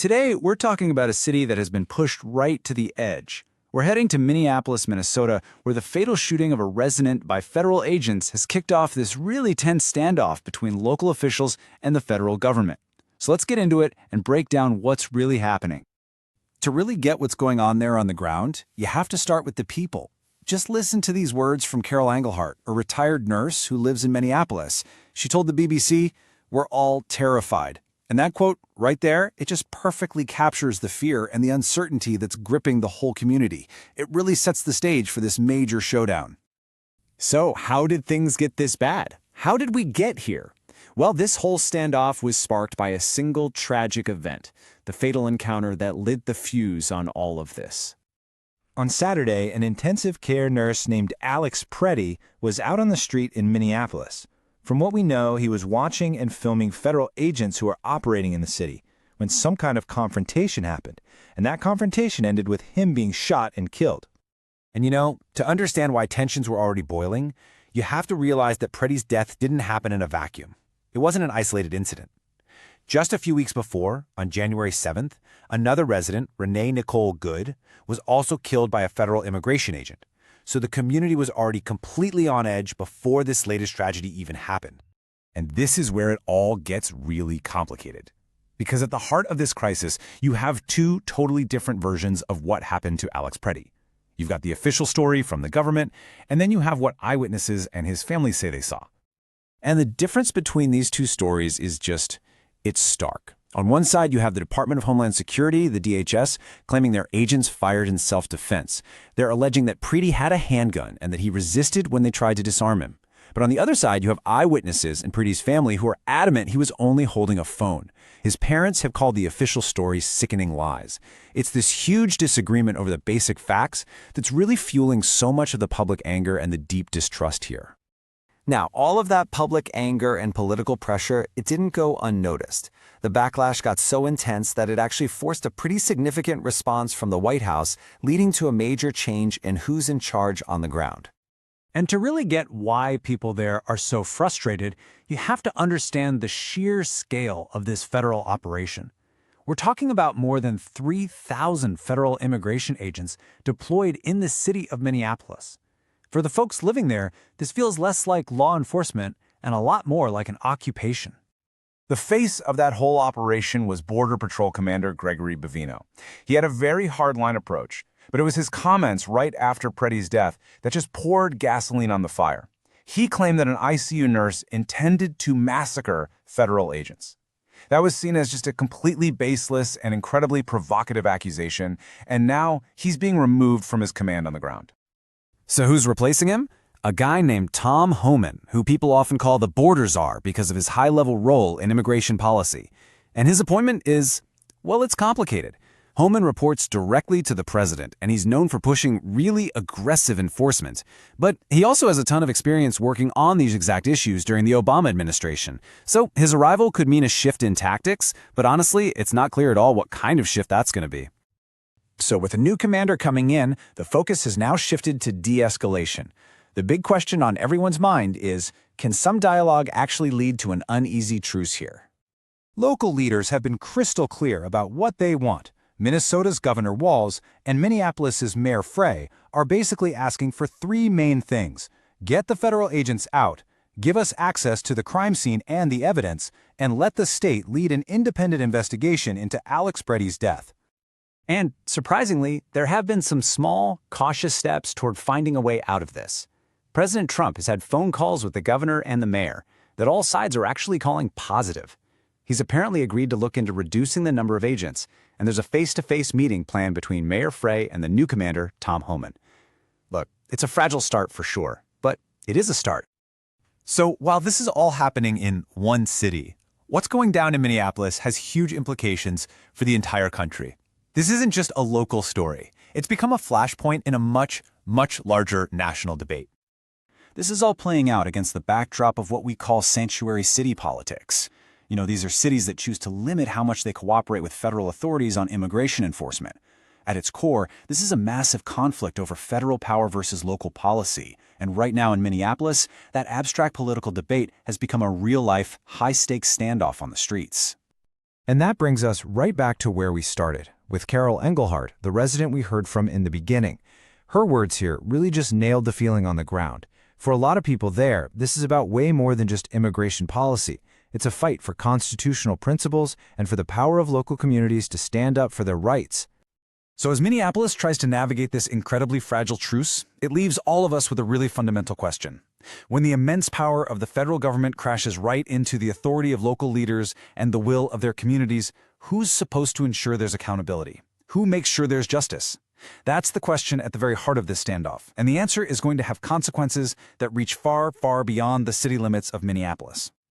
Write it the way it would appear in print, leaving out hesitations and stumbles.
Today, we're talking about a city that has been pushed right to the edge. We're heading to Minneapolis, Minnesota, where the fatal shooting of a resident by federal agents has kicked off this really tense standoff between local officials and the federal government. So let's get into it and break down what's really happening. To really get what's going on there on the ground, you have to start with the people. Just listen to these words from Carol Engelhart, a retired nurse who lives in Minneapolis. She told the BBC, "We're all terrified." And that quote right there, it just perfectly captures the fear and the uncertainty that's gripping the whole community. It really sets the stage for this major showdown. So, how did things get this bad? How did we get here? Well, this whole standoff was sparked by a single tragic event, the fatal encounter that lit the fuse on all of this. On Saturday, an intensive care nurse named Alex Pretti was out on the street in Minneapolis. From what we know, he was watching and filming federal agents who were operating in the city when some kind of confrontation happened, and that confrontation ended with him being shot and killed. And to understand why tensions were already boiling, you have to realize that Pretti's death didn't happen in a vacuum. It wasn't an isolated incident. Just a few weeks before, on January 7th, another resident, Renee Nicole Good, was also killed by a federal immigration agent. So the community was already completely on edge before this latest tragedy even happened. And this is where it all gets really complicated. Because at the heart of this crisis, you have two totally different versions of what happened to Alex Pretti. You've got the official story from the government, and then you have what eyewitnesses and his family say they saw. And the difference between these two stories is it's stark. On one side, you have the Department of Homeland Security, the DHS, claiming their agents fired in self-defense. They're alleging that Pretti had a handgun and that he resisted when they tried to disarm him. But on the other side, you have eyewitnesses and Pretti's family who are adamant he was only holding a phone. His parents have called the official story sickening lies. It's this huge disagreement over the basic facts that's really fueling so much of the public anger and the deep distrust here. Now, all of that public anger and political pressure, it didn't go unnoticed. The backlash got so intense that it actually forced a pretty significant response from the White House, leading to a major change in who's in charge on the ground. And to really get why people there are so frustrated, you have to understand the sheer scale of this federal operation. We're talking about more than 3,000 federal immigration agents deployed in the city of Minneapolis. For the folks living there, this feels less like law enforcement and a lot more like an occupation. The face of that whole operation was Border Patrol Commander Gregory Bovino. He had a very hardline approach, but it was his comments right after Pretti's death that just poured gasoline on the fire. He claimed that an ICU nurse intended to massacre federal agents. That was seen as just a completely baseless and incredibly provocative accusation, and now he's being removed from his command on the ground. So who's replacing him? A guy named Tom Homan, who people often call the border czar because of his high-level role in immigration policy. And his appointment is, well, it's complicated. Homan reports directly to the president, and he's known for pushing really aggressive enforcement. But he also has a ton of experience working on these exact issues during the Obama administration. So his arrival could mean a shift in tactics, but honestly, it's not clear at all what kind of shift that's going to be. So with a new commander coming in, the focus has now shifted to de-escalation. The big question on everyone's mind is, can some dialogue actually lead to an uneasy truce here? Local leaders have been crystal clear about what they want. Minnesota's Governor Walz and Minneapolis's Mayor Frey are basically asking for three main things: get the federal agents out, give us access to the crime scene and the evidence, and let the state lead an independent investigation into Alex Pretti's death. And, surprisingly, there have been some small, cautious steps toward finding a way out of this. President Trump has had phone calls with the governor and the mayor that all sides are actually calling positive. He's apparently agreed to look into reducing the number of agents, and there's a face-to-face meeting planned between Mayor Frey and the new commander, Tom Homan. Look, it's a fragile start for sure, but it is a start. So while this is all happening in one city, what's going down in Minneapolis has huge implications for the entire country. This isn't just a local story. It's become a flashpoint in a much, much larger national debate. This is all playing out against the backdrop of what we call sanctuary city politics. These are cities that choose to limit how much they cooperate with federal authorities on immigration enforcement. At its core, this is a massive conflict over federal power versus local policy. And right now in Minneapolis, that abstract political debate has become a real-life, high-stakes standoff on the streets. And that brings us right back to where we started, with Carol Engelhardt, the resident we heard from in the beginning. Her words here really just nailed the feeling on the ground. For a lot of people there, this is about way more than just immigration policy. It's a fight for constitutional principles and for the power of local communities to stand up for their rights. So as Minneapolis tries to navigate this incredibly fragile truce, it leaves all of us with a really fundamental question. When the immense power of the federal government crashes right into the authority of local leaders and the will of their communities, who's supposed to ensure there's accountability? Who makes sure there's justice? That's the question at the very heart of this standoff, and the answer is going to have consequences that reach far, far beyond the city limits of Minneapolis.